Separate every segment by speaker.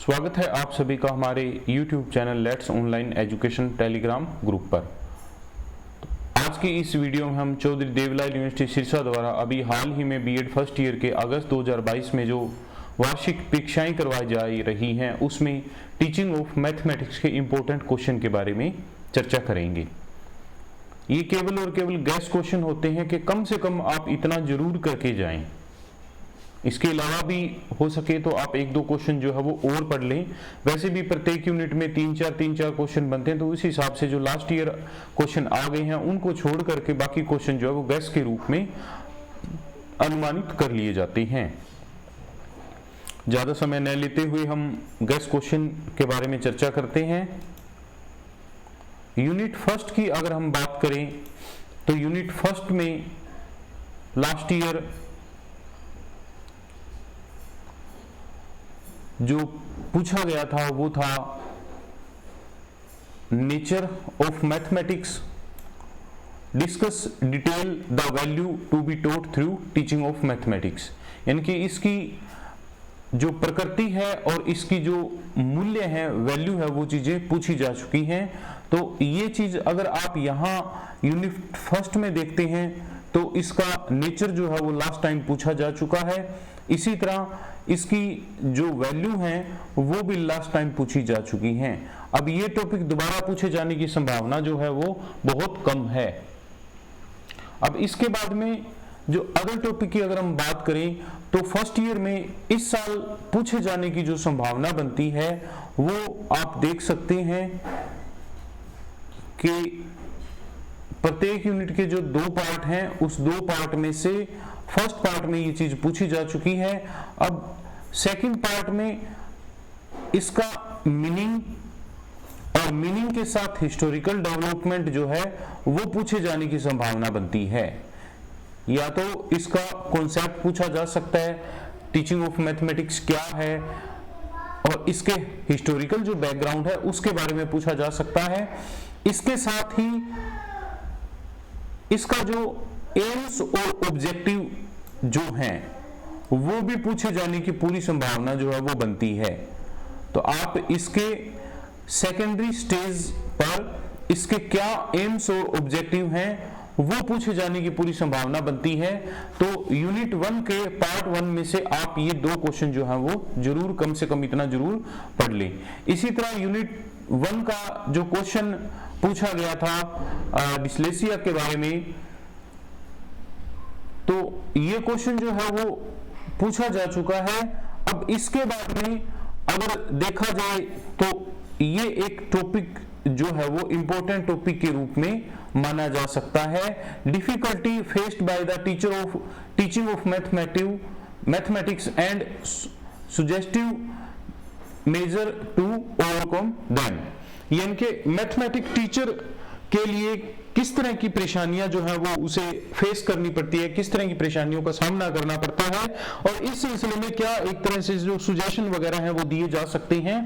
Speaker 1: स्वागत है आप सभी का हमारे YouTube channel let's online education Telegram group पर। आज की इस वीडियो में हम चौधरी देवलाल यूनिवर्सिटी सिरसा द्वारा अभी हाल ही में बीएड फर्स्ट ईयर के अगस्त 2022 में जो वार्षिक परीक्षाएं करवाई जा रही हैं उसमें टीचिंग ऑफ मैथमेटिक्स के इम्पोर्टेंट क्वेश्चन के बारे में चर्चा करेंगे। ये केवल और केवल गैस क्वेश्चन होते हैं कि कम से कम आप इतना जरूर करके जाएं। इसके अलावा भी हो सके तो आप एक दो क्वेश्चन जो है वो और पढ़ लें। वैसे भी प्रत्येक यूनिट में तीन चार क्वेश्चन बनते हैं, तो उस हिसाब से जो लास्ट ईयर क्वेश्चन आ गए हैं उनको छोड़ करके बाकी क्वेश्चन जो है वो गैस के रूप में अनुमानित कर लिए जाते हैं। ज्यादा समय न लेते हुए हम गैस क्वेश्चन के बारे में चर्चा करते हैं। यूनिट फर्स्ट की अगर हम बात करें तो यूनिट फर्स्ट में लास्ट ईयर जो पूछा गया था वो था nature of mathematics, discuss detail the value to be taught through teaching of mathematics. यानी कि इसकी जो प्रकृति है और इसकी जो मूल्य है, वैल्यू है, वो चीजें पूछी जा चुकी हैं। तो ये चीज अगर आप यहाँ यूनिट फर्स्ट में देखते हैं तो इसका नेचर जो है वो लास्ट टाइम पूछा जा चुका है। इसी तरह इसकी जो वैल्यू है वो भी लास्ट टाइम पूछी जा चुकी हैं। अब ये टॉपिक दोबारा पूछे जाने की संभावना जो है वो बहुत कम है। अब इसके बाद में जो अदर टॉपिक की अगर हम बात करें तो फर्स्ट ईयर में इस साल पूछे जाने की जो संभावना बनती है वो आप देख सकते हैं कि प्रत्येक यूनिट के जो दो पार्ट हैं उस दो पार्ट में से फर्स्ट पार्ट में ये चीज पूछी जा चुकी है। अब सेकंड पार्ट में इसका मीनिंग और मीनिंग के साथ हिस्टोरिकल डेवलपमेंट जो है वो पूछे जाने की संभावना बनती है। या तो इसका कॉन्सेप्ट पूछा जा सकता है, टीचिंग ऑफ मैथमेटिक्स क्या है, और इसके हिस्टोरिकल जो बैकग्राउंड है उसके बारे में पूछा जा सकता है। इसके साथ ही इसका जो एम्स और ऑब्जेक्टिव जो हैं वो भी पूछे जाने की पूरी संभावना जो है वो बनती है। तो आप इसके सेकेंडरी स्टेज पर इसके क्या एम्स और ऑब्जेक्टिव हैं वो पूछे जाने की पूरी संभावना बनती है। तो यूनिट 1 के पार्ट 1 में से आप ये दो क्वेश्चन जो है वो जरूर कम से कम इतना जरूर पढ़ लें। इसी तरह यूनिट 1 का जो क्वेश्चन पूछा गया था डिस्लेक्सिया के बारे में, तो ये क्वेश्चन जो है वो पूछा जा चुका है। अब इसके बाद में अगर देखा जाए तो ये एक टॉपिक जो है वो इंपॉर्टेंट टॉपिक के रूप में माना जा सकता है। Difficulty faced by the teaching of mathematics and suggestive measure to overcome them. यानी कि मैथमेटिक्स टीचर के लिए किस तरह की परेशानियां जो है वो उसे फेस करनी पड़ती है, किस तरह की परेशानियों का सामना करना पड़ता है, और इस सिलसिले में क्या एक तरह से जो सुजेशन वगैरह है वो दिए जा सकते हैं।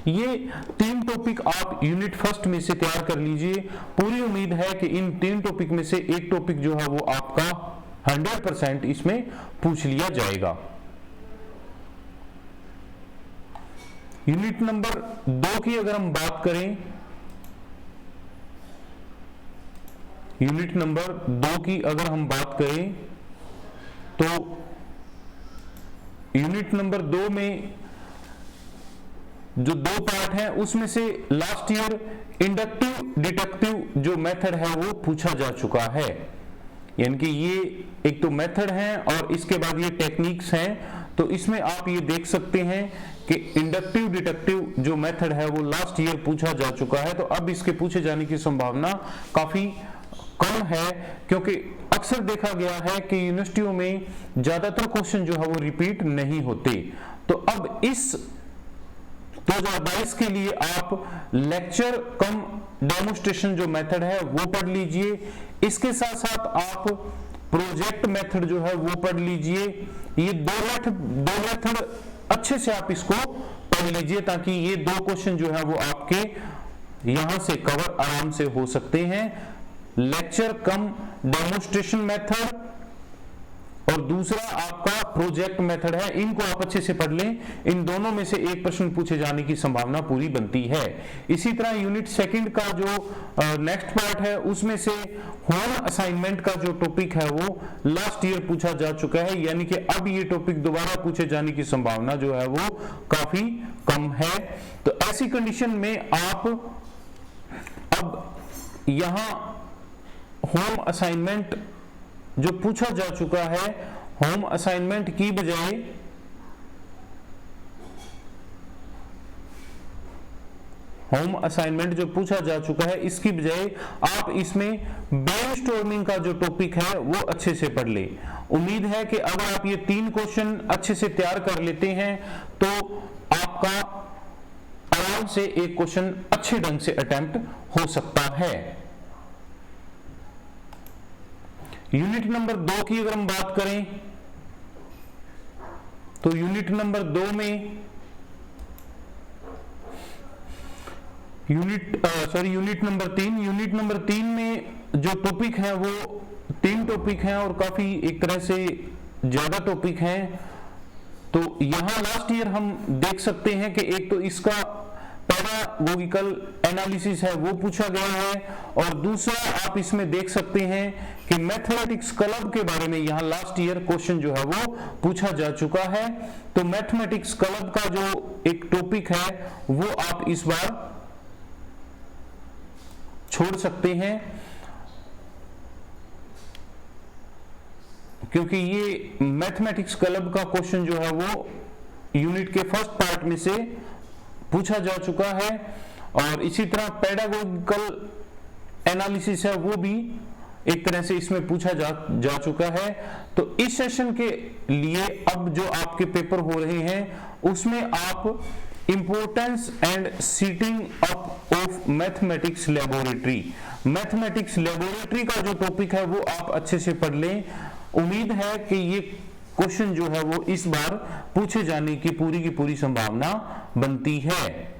Speaker 1: ये तीन टॉपिक आप यूनिट फर्स्ट में से तैयार कर लीजिए। पूरी उम्मीद है कि इन तीन टॉपिक में से एक टॉपिक जो है वो आपका 100% इसमें पूछ लिया जाएगा। यूनिट नंबर 2 की अगर हम बात करें, यूनिट नंबर 2 की अगर हम बात करें तो यूनिट नंबर 2 में जो दो पार्ट हैं उसमें से लास्ट ईयर इंडक्टिव डिडक्टिव जो मेथड है वो पूछा जा चुका है। यानी कि ये एक तो मेथड है और इसके बाद ये टेक्निक्स हैं। तो इसमें आप ये देख सकते हैं कि इंडक्टिव डिडक्टिव जो मेथड है वो लास्ट ईयर पूछा जा चुका है। तो अब इसके पूछे जाने की संभावना काफी कम है, क्योंकि अक्सर देखा गया है कि यूनिवर्सिटियों में ज्यादातर क्वेश्चन जो है वो रिपीट नहीं होते। तो अब इस 2022 के लिए आप लेक्चर कम डेमोन्स्ट्रेशन जो मेथड है वो पढ़ लीजिए। इसके साथ साथ आप प्रोजेक्ट मेथड जो है वो पढ़ लीजिए। ये दो मेथड अच्छे से आप इसको पढ़ लीजिए ताकि ये दो क्वेश्चन जो है वो आपके यहां से कवर आराम से हो सकते हैं। लेक्चर कम डेमोन्स्ट्रेशन मेथड और दूसरा आपका प्रोजेक्ट मेथड है। इनको आप अच्छे से पढ़ लें, इन दोनों में से एक प्रश्न पूछे जाने की संभावना पूरी बनती है। इसी तरह यूनिट सेकंड का जो नेक्स्ट पार्ट है उसमें से होम असाइनमेंट का जो टॉपिक है वो लास्ट ईयर पूछा जा चुका है, यानी कि अब ये टॉपिक दोबारा पूछे जाने की संभावना जो है वो काफी कम है। तो ऐसी कंडीशन में आप अब यहां होम असाइनमेंट जो पूछा जा चुका है, होम असाइनमेंट की बजाय होम असाइनमेंट जो पूछा जा चुका है इसकी बजाय आप इसमें ब्रेनस्टॉर्मिंग का जो टॉपिक है वो अच्छे से पढ़ ले। उम्मीद है कि अगर आप ये 3 क्वेश्चन अच्छे से तैयार कर लेते हैं तो आपका आराम से एक क्वेश्चन अच्छे ढंग से अटेम्प्ट हो सकता है। यूनिट नंबर 2 की अगर हम बात करें तो यूनिट नंबर 2 में यूनिट नंबर 3 में जो टॉपिक है वो 3 टॉपिक हैं और काफी एक तरह से ज्यादा टॉपिक हैं। तो यहां लास्ट ईयर हम देख सकते हैं कि एक तो इसका पैडागोगिकल एनालिसिस है वो पूछा गया है, और दूसरा आप इसमें देख सकते हैं कि मैथमेटिक्स क्लब के बारे में यहां लास्ट ईयर क्वेश्चन जो है वो पूछा जा चुका है। तो मैथमेटिक्स क्लब का जो एक टॉपिक है वो आप इस बार छोड़ सकते हैं, क्योंकि ये मैथमेटिक्स क्लब का क्वेश्चन जो है वो यूनिट के फर्स्ट पार्ट में से पूछा जा चुका है। और इसी तरह पैडागोगिकल एनालिसिस है वो भी एक तरह से इसमें पूछा जा चुका है। तो इस सेशन के लिए अब जो आपके पेपर हो रहे हैं उसमें आप importance and setting up of mathematics laboratory का जो टॉपिक है वो आप अच्छे से पढ़ लें। उम्मीद है कि ये क्वेश्चन जो है वो इस बार पूछे जाने की पूरी संभावना बनती है।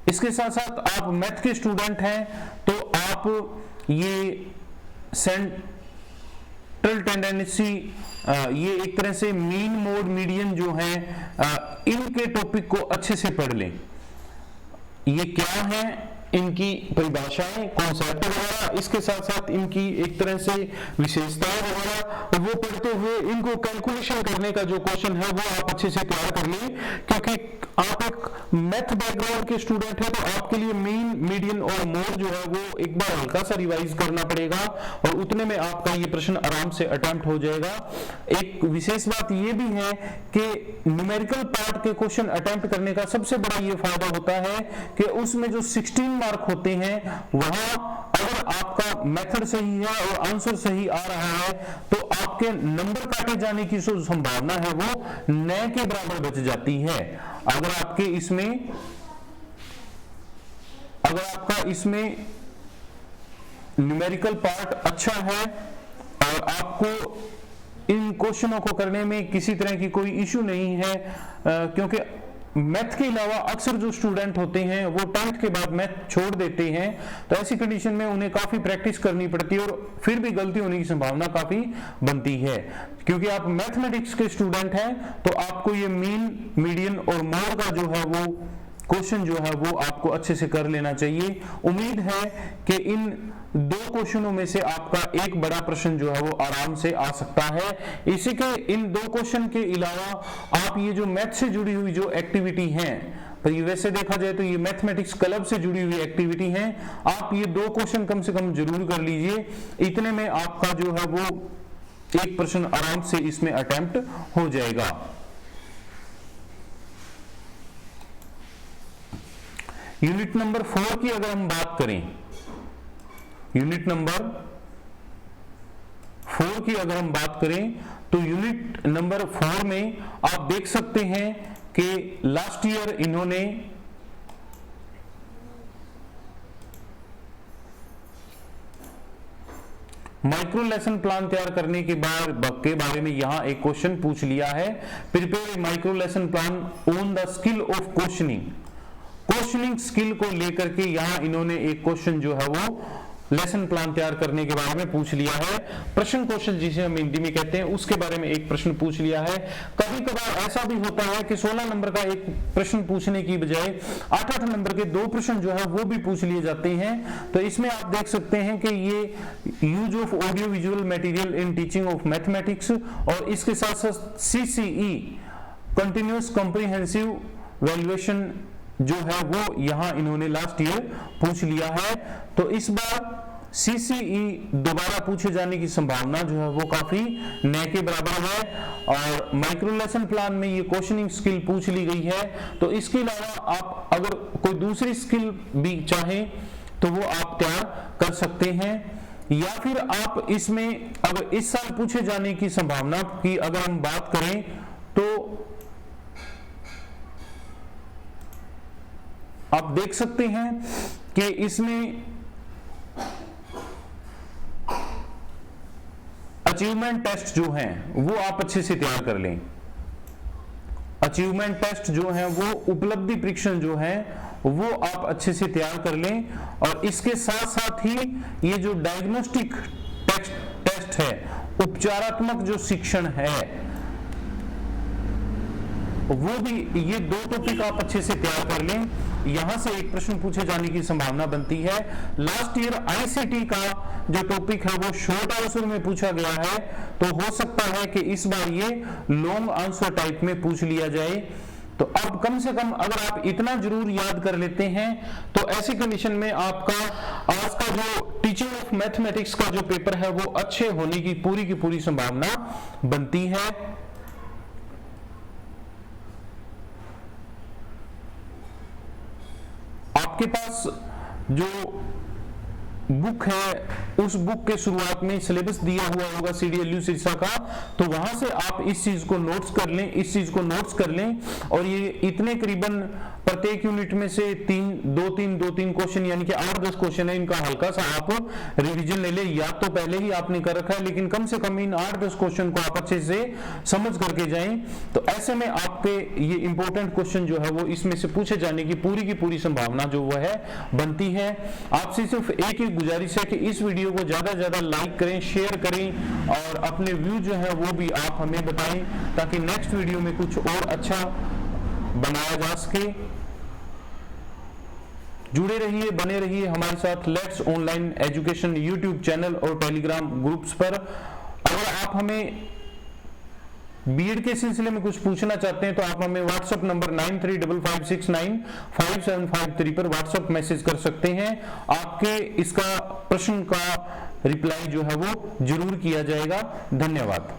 Speaker 1: इसके साथ साथ आप मैथ के स्टूडेंट हैं तो आप ये सेंट्रल टेंडेंसी, ये एक तरह से मीन मोड मीडियन जो है इनके टॉपिक को अच्छे से पढ़ लें। ये क्या है, इनकी परिभाषाएं, कॉन्सेप्ट वगैरह, इसके साथ साथ इनकी एक तरह से विशेषताएं वगैरह वो पढ़ते हुए इनको कैलकुलेशन करने का जो क्वेश्चन है वो आप अच्छे से तैयार कर लें। क्योंकि आप एक मैथ बैकग्राउंड के स्टूडेंट हैं तो आपके लिए मीन, मीडियन और मोड जो है वो एक बार हल्का सा रिवाइज करना पड़ेगा और उतने में आपका ये प्रश्न आराम से अटेम्प्ट हो जाएगा। एक विशेष बात ये भी है कि न्यूमेरिकल पार्ट के क्वेश्चन अटेम्प्ट करने का सबसे बड़ा ये फायदा होता है कि उसमें जो 16 मार्क होते हैं वहां अगर आपका मेथड सही है और आंसर सही आ रहा है तो आपके नंबर काटे जाने की जो संभावना है वो 9 के बराबर बच जाती है। अगर आपका इसमें न्यूमेरिकल पार्ट अच्छा है और आपको इन क्वेश्चनों को करने में किसी तरह की कोई इश्यू नहीं है, क्योंकि मैथ के अलावा अक्सर जो स्टूडेंट होते हैं वो 10th के बाद मैथ छोड़ देते हैं, तो ऐसी कंडीशन में उन्हें काफी प्रैक्टिस करनी पड़ती है और फिर भी गलती होने की संभावना काफी बनती है। क्योंकि आप मैथमेटिक्स के स्टूडेंट हैं तो आपको ये मीन, मीडियन और मोड का जो है वो क्वेश्चन जो है वो आपको अच्छे से कर लेना चाहिए। उम्मीद है कि इन 2 क्वेश्चनों में से आपका एक बड़ा प्रश्न जो है वो आराम से आ सकता है। इसी के इन 2 क्वेश्चन के अलावा आप ये जो मैथ से जुड़ी हुई जो एक्टिविटी हैं, पर ये वैसे देखा जाए तो ये मैथमेटिक्स क्लब से जुड़ी हुई एक्टिविटी हैं, आप ये 2 क्वेश्चन कम से कम जरूर कर लीजिए। इतने में आपका जो है वो एक प्रश्न आराम से इसमें अटेम्प्ट हो जाएगा। यूनिट नंबर 4 की अगर हम बात करें, यूनिट नंबर 4 की अगर हम बात करें तो यूनिट नंबर 4 में आप देख सकते हैं कि लास्ट ईयर इन्होंने माइक्रो लेसन प्लान तैयार करने के बारे में यहां एक क्वेश्चन पूछ लिया है। Prepare a micro lesson plan on the skill of questioning skill को लेकर के यहां इन्होंने एक क्वेश्चन जो है वो लेसन प्लान तैयार करने के बारे में पूछ लिया है, प्रश्न कौशल जिसे हम हिंदी में कहते हैं उसके बारे में एक प्रश्न पूछ लिया है। कभी कभार ऐसा भी होता है कि 16 नंबर का एक प्रश्न पूछने की बजाय 8-8 नंबर के 2 प्रश्न जो है वो भी पूछ लिए जाते हैं। तो इसमें आप देख सकते हैं कि ये use of audio visual material in teaching of mathematics और इसके साथ साथ CCE कंटिन्यूअस कॉम्प्रिहेंसिव वैल्यूएशन जो है वो यहां इन्होंने लास्ट ईयर पूछ लिया है। तो इस बार CCE दोबारा पूछे जाने की संभावना जो है वो काफी न के बराबर है और माइक्रो लेसन प्लान में ये क्वेश्चनिंग स्किल पूछ ली गई है। तो इसके अलावा आप अगर कोई दूसरी स्किल भी चाहें तो वो आप तैयार कर सकते हैं, या फिर आप इसमें अगर इस साल पूछे जाने की संभावना की अगर हम बात करें तो आप देख सकते हैं कि इसमें अचीवमेंट टेस्ट जो हैं वो आप अच्छे से तैयार कर लें। अचीवमेंट टेस्ट जो है वो उपलब्धि परीक्षण जो है वो आप अच्छे से तैयार कर लें और इसके साथ साथ ही ये जो डायग्नोस्टिक टेस्ट है, उपचारात्मक जो शिक्षण है वो भी, ये 2 टॉपिक आप अच्छे से तैयार कर लें। यहां से एक प्रश्न पूछे जाने की संभावना बनती है। लास्ट ईयर ICT का जो टॉपिक है वो शॉर्ट आंसर में पूछा गया है, तो हो सकता है कि इस बार ये लॉन्ग आंसर टाइप में पूछ लिया जाए। तो अब कम से कम अगर आप इतना जरूर याद कर लेते हैं तो ऐसी कंडीशन में आपका आज का जो टीचिंग ऑफ मैथमेटिक्स का जो पेपर है वो अच्छे होने की पूरी संभावना बनती है। आपके पास जो बुक है उस बुक के शुरुआत में सिलेबस दिया हुआ होगा CDLU सिरसा का, तो वहां से आप इस चीज को नोट्स कर लें और ये इतने करीबन प्रत्येक यूनिट में से 2-3 क्वेश्चन यानी कि 8-10 क्वेश्चन है, इनका हल्का सा आप रिवीजन ले लें। याद तो पहले ही आपने कर रखा है लेकिन कम से कम इन 8-10 क्वेश्चन को आप अच्छे से समझ करके जाएं, तो ऐसे में आपके ये इंपॉर्टेंट क्वेश्चन जो है वो इसमें से पूछे जाने की पूरी संभावना जो वो है बनती है। आपसे सिर्फ एक ही गुजारिश है कि इस वीडियो को ज्यादा से ज्यादा लाइक करें, शेयर करें और अपने व्यू जो है वो भी आप हमें बताएं ताकि नेक्स्ट वीडियो में कुछ और अच्छा बनाया जा सके। जुड़े रहिए, बने रहिए हमारे साथ let's online education YouTube channel और टेलीग्राम ग्रुप्स पर। अगर आप हमें बीएड के सिलसिले में कुछ पूछना चाहते हैं तो आप हमें व्हाट्सएप नंबर 9355695753 पर व्हाट्सएप मैसेज कर सकते हैं। आपके इसका प्रश्न का रिप्लाई जो है वो जरूर किया जाएगा। धन्यवाद।